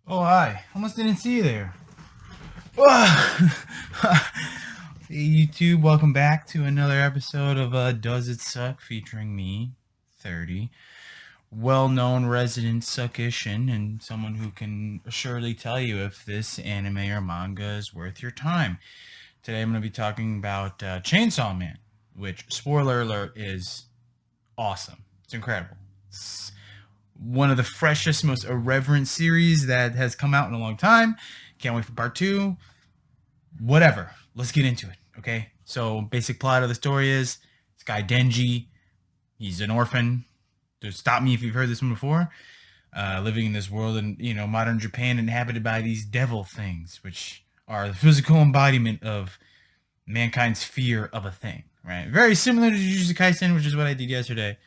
Oh, hi. Almost didn't see you there. Hey, YouTube. Welcome back to another episode of Does It Suck? Featuring me, 30. Well-known resident suckician and someone who can surely tell you if this anime or manga is worth your time. Today I'm going to be talking about Chainsaw Man, which, spoiler alert, is awesome. It's incredible. It's one of the freshest, most irreverent series that has come out in a long time. Can't wait for part two. Whatever. Let's get into it. Okay. So, basic plot of the story is this guy Denji. He's an orphan. Just stop me if you've heard this one before. Living in this world in modern Japan, inhabited by these devil things, which are the physical embodiment of mankind's fear of a thing. Right. Very similar to Jujutsu Kaisen, which is what I did yesterday,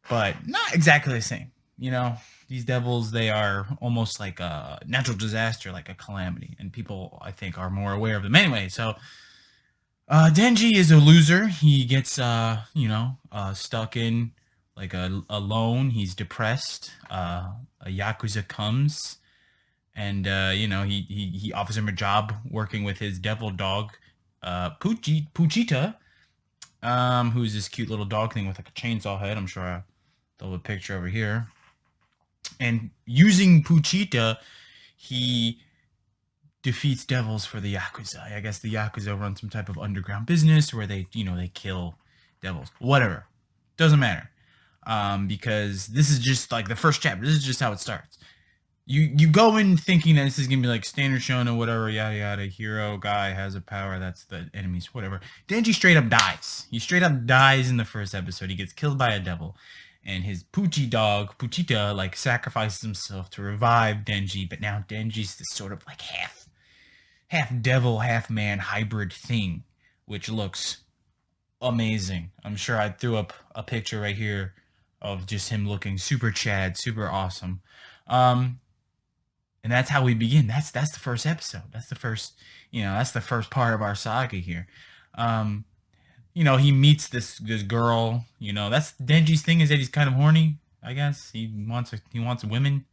but not exactly the same. These devils, they are almost like a natural disaster, like a calamity, and people, I think, are more aware of them anyway. So Denji is a loser. He gets stuck in like a loan. He's depressed. A yakuza comes, and he offers him a job working with his devil dog, Puchita, who's this cute little dog thing with like a chainsaw head. I'm sure I'll have a picture over here. And using Puchita, he defeats devils for the Yakuza. I guess the Yakuza run some type of underground business where they kill devils. Whatever. Doesn't matter. Because this is just like the first chapter. This is just how it starts. You go in thinking that this is gonna be like standard shonen, whatever, yada yada. Hero guy has a power, that's the enemies, whatever. Denji straight up dies. He straight up dies in the first episode. He gets killed by a devil, and his Poochie dog, Puchita, like sacrifices himself to revive Denji. But now Denji's this sort of like half devil, half man hybrid thing, which looks amazing. I'm sure I threw up a picture right here of just him looking super Chad, super awesome. And that's how we begin. That's the first episode. That's the first part of our saga here. Um, he meets this girl. That's Denji's thing, is that he's kind of horny. I guess he wants women.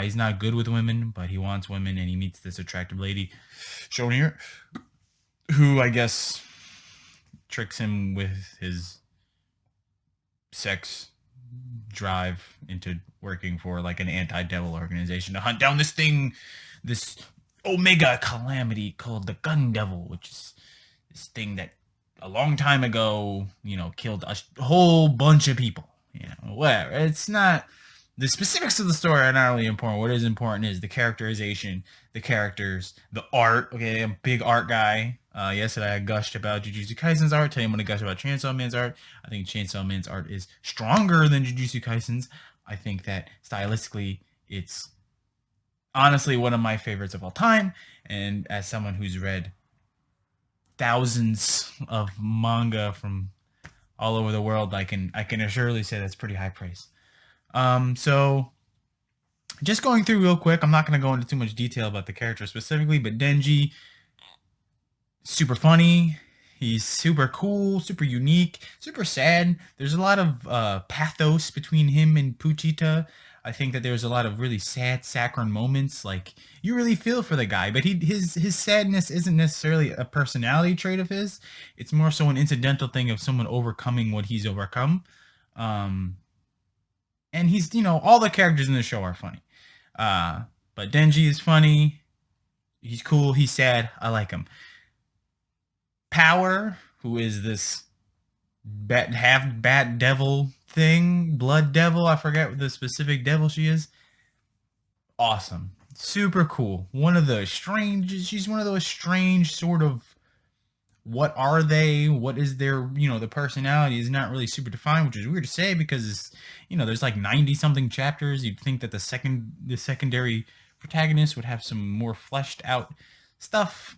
He's not good with women, but he wants women, and he meets this attractive lady, shown here, who I guess tricks him with his sex drive into working for like an anti-devil organization to hunt down this omega calamity called the gun devil, which is this thing that a long time ago killed a whole bunch of people. Whatever. It's not, the specifics of the story are not really important. What is important is the characterization, the characters, the art. Okay, I'm a big art guy. Yesterday I gushed about Jujutsu Kaisen's art. Today I'm going to gush about Chainsaw Man's art. I think Chainsaw Man's art is stronger than Jujutsu Kaisen's. I think that stylistically, it's honestly one of my favorites of all time. And as someone who's read thousands of manga from all over the world, I can assuredly say that's pretty high praise. So just going through real quick, I'm not going to go into too much detail about the character specifically, but Denji, super funny. He's super cool, super unique, super sad. There's a lot of pathos between him and Puchita. I think that there's a lot of really sad, saccharine moments. Like, you really feel for the guy, but his sadness isn't necessarily a personality trait of his. It's more so an incidental thing of someone overcoming what he's overcome. And he's, all the characters in the show are funny. But Denji is funny. He's cool. He's sad. I like him. Power, who is this half bat devil thing, blood devil. I forget what the specific devil she is. Awesome. Super cool. She's one of those strange sort of, what are they? What is their, the personality is not really super defined, which is weird to say because there's like 90 something chapters. You'd think that the secondary protagonist would have some more fleshed out stuff.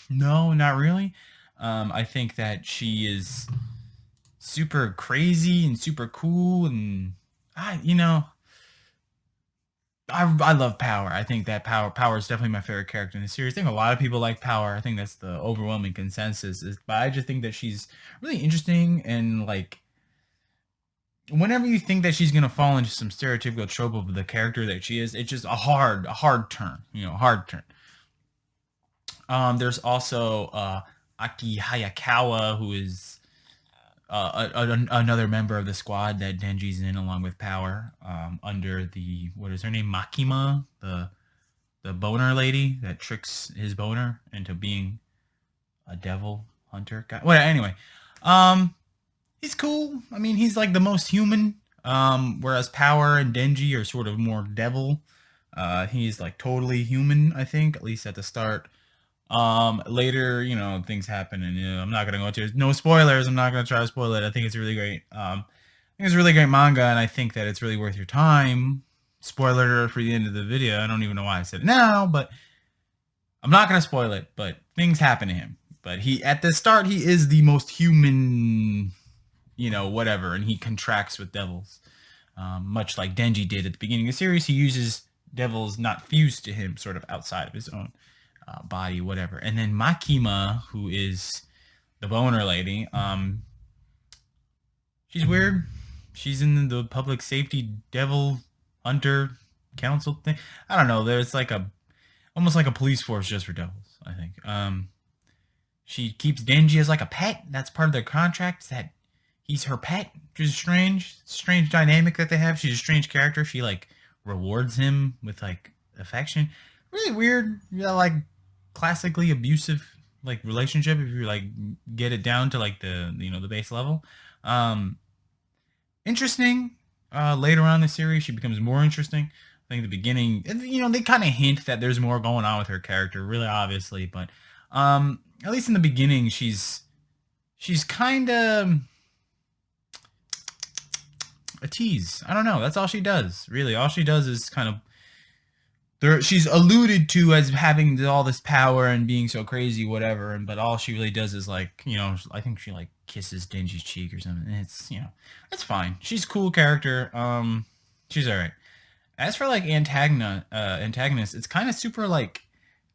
No, not really. I think that she is super crazy and super cool, and I love Power. I think that Power is definitely my favorite character in the series. I think a lot of people like Power. I think that's the overwhelming consensus. But I just think that she's really interesting, and like, whenever you think that she's gonna fall into some stereotypical trope of the character that she is, it's just a hard turn, a hard turn. There's also Aki Hayakawa, who is another member of the squad that Denji's in, along with Power, under the, what is her name, Makima, the boner lady that tricks his boner into being a devil hunter guy. Well, anyway, um, he's cool. I mean, he's like the most human. Whereas Power and Denji are sort of more devil. He's like totally human, I think, at least at the start. Later, things happen, and I'm not gonna go into it. No spoilers. I'm not gonna try to spoil it. I think it's really great. I think it's a really great manga, and I think that it's really worth your time. Spoiler for the end of the video. I don't even know why I said it now, but I'm not gonna spoil it. But things happen to him. But at the start, he is the most human, whatever, and he contracts with devils, much like Denji did at the beginning of the series. He uses devils not fused to him, sort of outside of his own body, whatever. And then Makima, who is the boner lady, she's weird. She's in the public safety devil hunter council thing. I don't know. There's like almost like a police force just for devils, I think. She keeps Denji as like a pet. That's part of their contract, that he's her pet, which is strange dynamic that they have. She's a strange character. She like rewards him with like affection. Really weird. Yeah, like classically abusive like relationship if you like get it down to like the base level. Interesting. Later on in the series, she becomes more interesting. I think the beginning, they kind of hint that there's more going on with her character, really obviously, but at least in the beginning, she's kind of a tease. I don't know. That's all she does. Really, all she does is kind of she's alluded to as having all this power and being so crazy, whatever. But all she really does is like, I think she like kisses Denji's cheek or something. And it's, it's fine. She's a cool character. She's all right. As for like antagonist, it's kind of super like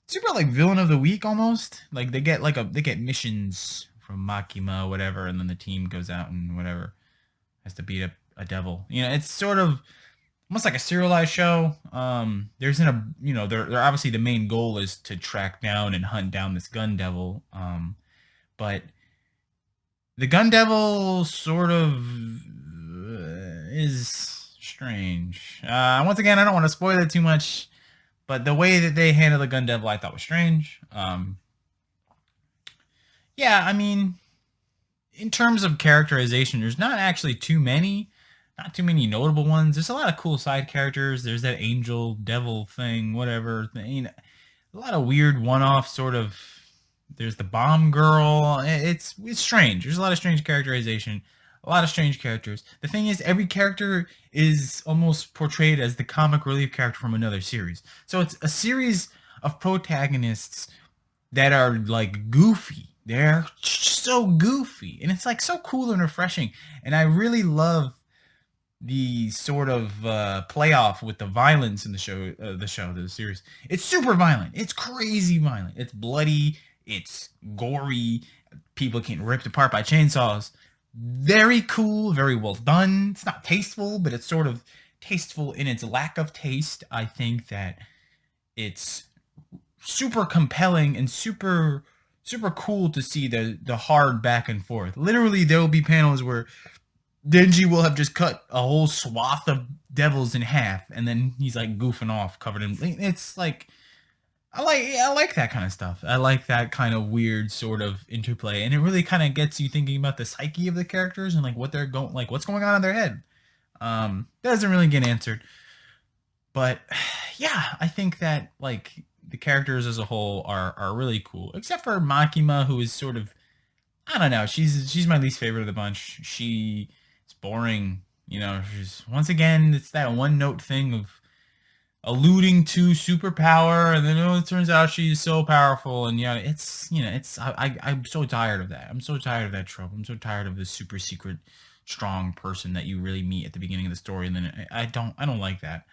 villain of the week almost. Like they get missions from Makima, whatever, and then the team goes out and whatever has to beat up a devil. It's sort of almost like a serialized show. There's they're obviously the main goal is to track down and hunt down this gun devil. But the gun devil sort of is strange. Once again, I don't want to spoil it too much, but the way that they handle the gun devil, I thought was strange. Yeah, I mean, in terms of characterization, there's not actually not too many notable ones. There's a lot of cool side characters. There's that angel devil thing, whatever. A lot of weird one-off sort of. There's the bomb girl. It's strange. There's a lot of strange characterization. A lot of strange characters. The thing is, every character is almost portrayed as the comic relief character from another series. So it's a series of protagonists that are like goofy. They're so goofy, and it's like so cool and refreshing. And I really love the sort of playoff with the violence in the series. It's super violent. It's crazy violent. It's bloody. It's gory. People getting ripped apart by chainsaws. Very cool. Very well done. It's not tasteful, but it's sort of tasteful in its lack of taste. I think that it's super compelling and super cool to see the hard back and forth. Literally, there will be panels where Denji will have just cut a whole swath of devils in half, and then he's like goofing off, covered in. It's like I like that kind of stuff. I like that kind of weird sort of interplay, and it really kind of gets you thinking about the psyche of the characters and like what they're going, like what's going on in their head. Doesn't really get answered, but yeah, I think that like the characters as a whole are really cool, except for Makima, who is sort of, I don't know. She's my least favorite of the bunch. She's boring. She's once again it's that one note thing of alluding to superpower, and then it turns out she's so powerful, and I'm so tired of that. I'm so tired of that trope. I'm so tired of this super secret strong person that you really meet at the beginning of the story, and then I don't like that.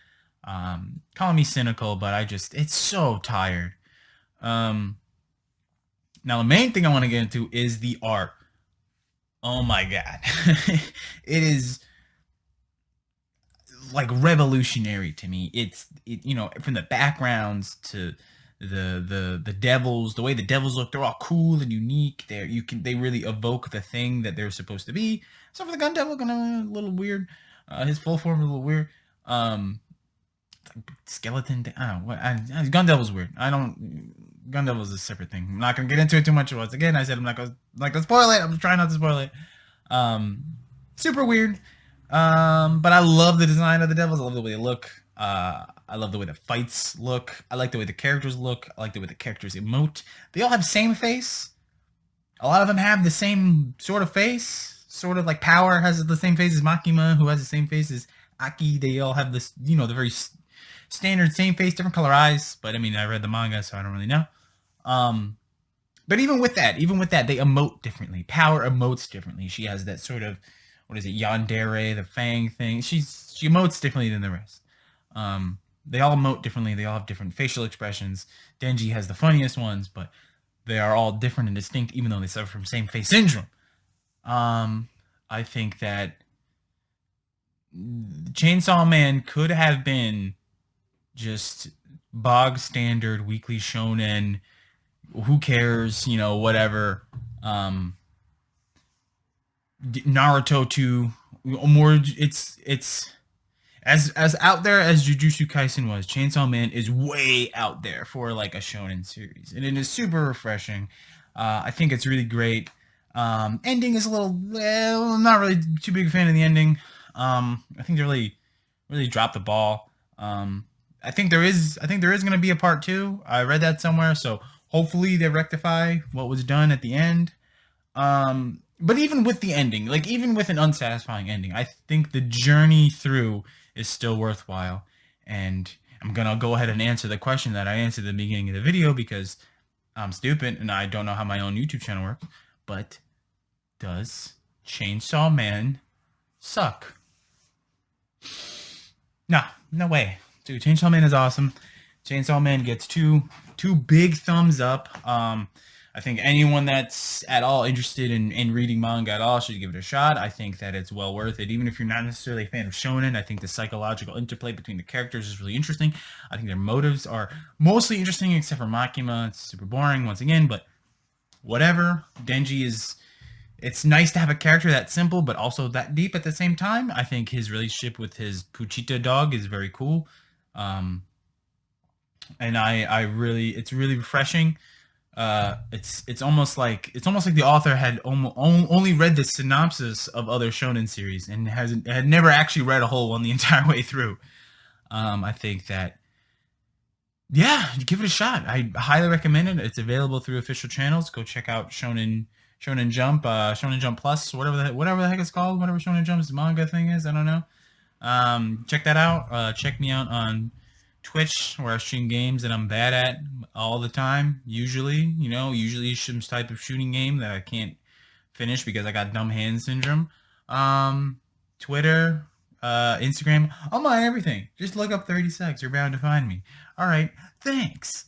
Call me cynical, but it's so tired. Now, the main thing I want to get into is the art. Oh my god. It is like revolutionary to me. From the backgrounds to the devils, the way the devils look, they're all cool and unique. They really evoke the thing that they're supposed to be. So for the gun devil, a little weird. His full form is a little weird. Skeleton. I don't know what. Gun devil's weird. Gun devil's a separate thing. I'm not gonna get into it too much. Once again, I said I'm not gonna spoil it. I'm trying not to spoil it. Super weird. But I love the design of the devils. I love the way they look. I love the way the fights look. I like the way the characters look. I like the way the characters emote. They all have same face. A lot of them have the same sort of face. Sort of like Power has the same face as Makima, who has the same face as Aki. They all have this, the very standard same face, different color eyes. But I mean, I read the manga, so I don't really know. But even with that, they emote differently. Power emotes differently. She has that sort of, what is it, yandere, the fang thing. She emotes differently than the rest. They all emote differently. They all have different facial expressions. Denji has the funniest ones, but they are all different and distinct, even though they suffer from same face syndrome. I think that Chainsaw Man could have been just bog standard weekly shonen. Who cares? Whatever. Naruto 2, more. It's as out there as Jujutsu Kaisen was. Chainsaw Man is way out there for like a shonen series, and it is super refreshing. I think it's really great. Ending is a little, I'm not really too big a fan of the ending. I think they really dropped the ball. I think there is going to be a part 2. I read that somewhere, so hopefully they rectify what was done at the end. But even with the ending, like even with an unsatisfying ending, I think the journey through is still worthwhile. And I'm going to go ahead and answer the question that I answered at the beginning of the video because I'm stupid and I don't know how my own YouTube channel works. But does Chainsaw Man suck? No way. Dude, Chainsaw Man is awesome. Chainsaw Man gets two big thumbs up. I think anyone that's at all interested in reading manga at all should give it a shot. I think that it's well worth it. Even if you're not necessarily a fan of shonen, I think the psychological interplay between the characters is really interesting. I think their motives are mostly interesting, except for Makima. It's super boring, once again, but whatever. Denji is... It's nice to have a character that simple, but also that deep at the same time. I think his relationship with his Puchita dog is very cool. And it's really refreshing. It's almost like the author had only read the synopsis of other shonen series and had never actually read a whole one the entire way through. I think that, yeah, give it a shot. I highly recommend it. It's available through official channels. Go check out Shonen Jump, Shonen Jump Plus, whatever the heck it's called, whatever Shonen Jump's manga thing is. I don't know. Check that out. Check me out on Twitch, where I stream games that I'm bad at all the time. Usually some type of shooting game that I can't finish because I got dumb hand syndrome. Twitter, Instagram, I'm on everything. Just look up 30 Secs. You're bound to find me. All right. Thanks.